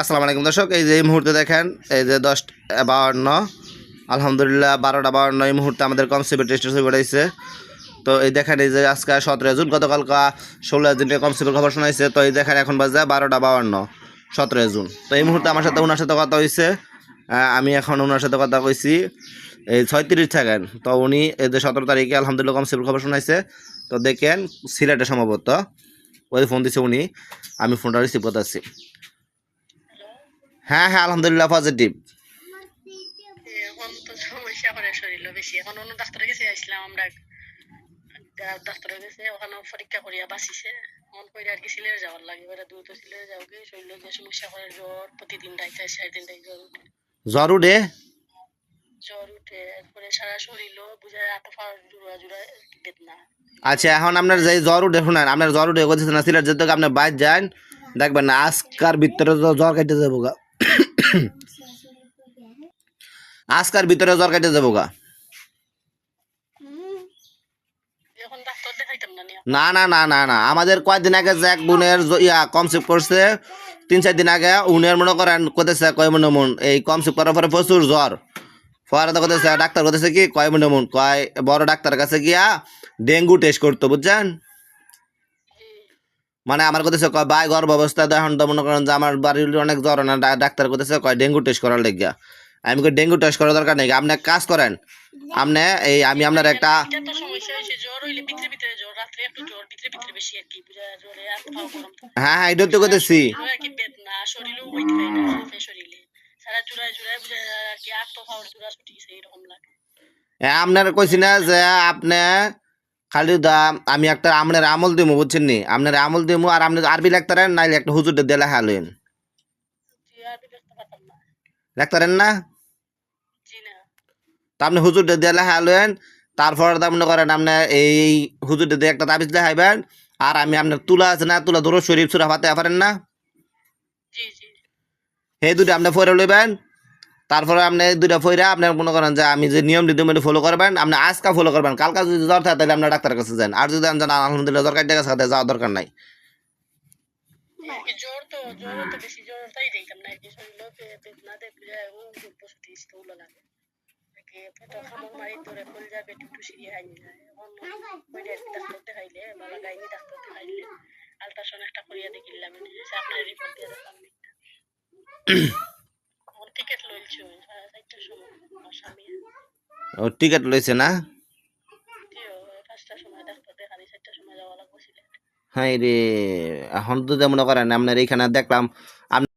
আসসালামু আলাইকুম দর্শক, এই যে এই মুহূর্তে দেখেন এই যে 10:52 আলহামদুলিল্লাহ 12:52 এই মুহূর্তে আমাদের কনসেপ্ট টেস্ট হয়ে পড়াইছে। তো এই দেখেন এই যে আজকে 17 জুন, গতকালকা 16 জুনে কনসেপ্টের খবর শোনাইছে। তো এই দেখেন এখন বাজে 12:52 17 জুন। তো এই মুহূর্তে আমার সাথে ওনার সাথে কথা হয়েছে। আমি এখন ওনার সাথে কথা কইছি এই 36 সেকেন্ড। তো উনি এই যে 17 তারিখে আলহামদুলিল্লাহ কনসেপ্টের খবর শোনাইছে। তো দেখেন সিলেটে সম্ভবত ওই ফোন দিছে উনি, আমি ফোনটা রিসিভ করতেছি। হ্যাঁ হ্যাঁ আলহামদুলিল্লাহ পজিটিভ। এখন তো সমস্যা করে শরীর বেশি। এখন অন্য ডাক্তারের কাছে আসলাম আমরা, ডাক্তারের কাছে ওখানে পরীক্ষা করিয়া বাঁচিছে। মন করে আর কি সিলেটে যাওয়ার লাগে, এবারে দ্রুত সিলেটে যাও কি শরীর যে সমস্যা করে, জ্বর প্রতিদিন রাইতে 4 দিন জ্বর উঠে। জ্বর উঠে জ্বর উঠে এরপরে সারা শরীরও বুঝায় আটো ফাড় জোড়া জোড়া বেদনা। আচ্ছা, এখন আপনার যে জ্বর উঠে শুনেন, আপনার জ্বর উঠে করতেছে না সিলেট যেতে আপনি বাইর যান, দেখবেন না আজকার ভিতরে জ্বর কেটে যাবো গা। আজকার ভিতরে জ্বর কেটে যাবো গা। এখন ডাক্তার দেখাইতাম না নি না না না না না, আমাদের কয়েকদিন আগে যে এক বোনের কমসিপ করছে 3-4 দিন আগে, উনের মনে করেন করতেছে কয় মনে মন এই কমসিপ করার পরে প্রচুর জ্বর। পরে তো করতেছে ডাক্তার করতেছে কি কয় মনে মন কয় বড় ডাক্তার কাছে গিয়া ডেঙ্গু টেস্ট করতো, বুঝছেন? মানে আমার করতেছে কয় ভাই গর্ভ অবস্থা তো এখন তো মনে করেন যে আমার বাড়ির অনেক জ্বর না, ডাক্তার করতেছে কয় ডেঙ্গু টেস্ট করার লেগিয়া। আমি কই ডেঙ্গু টেস্ট করার দরকার নেই, আপনি এক কাজ করেন, আপনি এই আমি আপনার একটা এটা তো সমস্যা হয়েছে। জ্বর হইলে ভিতরে ভিতরে জ্বর, রাত্রে একটু জ্বর ভিতরে ভিতরে বেশি আর কি বুঝা, জ্বরে আর কোথাও গরম থাকে। হ্যাঁ হ্যাঁ এটা তো করতেছি। আর কি বেদনা শরীরেও হইতে হয় না, শরীরে সারা জোড়ায় জোড়ায় বুঝা আর কি আত্ম খাওয়ার জোড়া ছুটিছে এরকম লাগে। আপনার কইছি না যে আপনি খালি আমি একটা আপনার আমল দিমু, বুঝছেন নি? আপনার আমল দিমু আর আপনি আরবি লেখতারেন নাইলে একটা হুজুরদের দিয়ে লেখা লইন। জি আর দেখতে পারতাম না। লেখতারেন না? জি না। তা আপনি হুজুরদের দিয়ে লেখা লইন। তারপর মনে করেন আপনি এই হুজুরদের দিয়ে একটা তাবিজ দেখাইবেন। আর আমি আপনার তুলা আছে না, তুলা দরুদ শরীফ সূরা ফাতিহা পারেন না? জি জি। সেই দুটো আপনি পড়ে লইবেন। তারপরে আপনি দুইটা ফইরা আপনার মনে করেন যে আমি যে নিয়ম নীতি মেনে ফলো করবেন, আপনি আজকা ফলো করবেন, কালকা যদি জ্বর থাকে তাহলে আপনার ডাক্তারের কাছে যান। আর যদি জান আলহামদুলিল্লাহ জ্বর কাটতে গেছে যাওয়ার দরকার নাই। জ্বর তো বেশি জ্বর তাই দেখতাম না কি শরীরে বেদনা দেখ বুঝা ও বসতি স্থূল লাগে। কি পেট খামর মারি ধরে ফুল যাবে একটু সিঁড়ি হাইনি যায়। এখন ওই ডাক্তার দেখাইলে বাবা গাইনি ডাক্তার দেখাইলে আলট্রাসাউন্ড একটা করিয়া দেখিলাম, আপনার রিপোর্ট দিয়ে দেখাম। টিকেট লইছো 4টার সময় আমার স্বামী। ও টিকিট লইছে না? 5টার সময় ডাক্তার দেখানি, 4টার সময় যাওয়া লাগবে সিলেট। হ্যাঁ রে, এখন তো মনে করেন আপনার এইখানে দেখলাম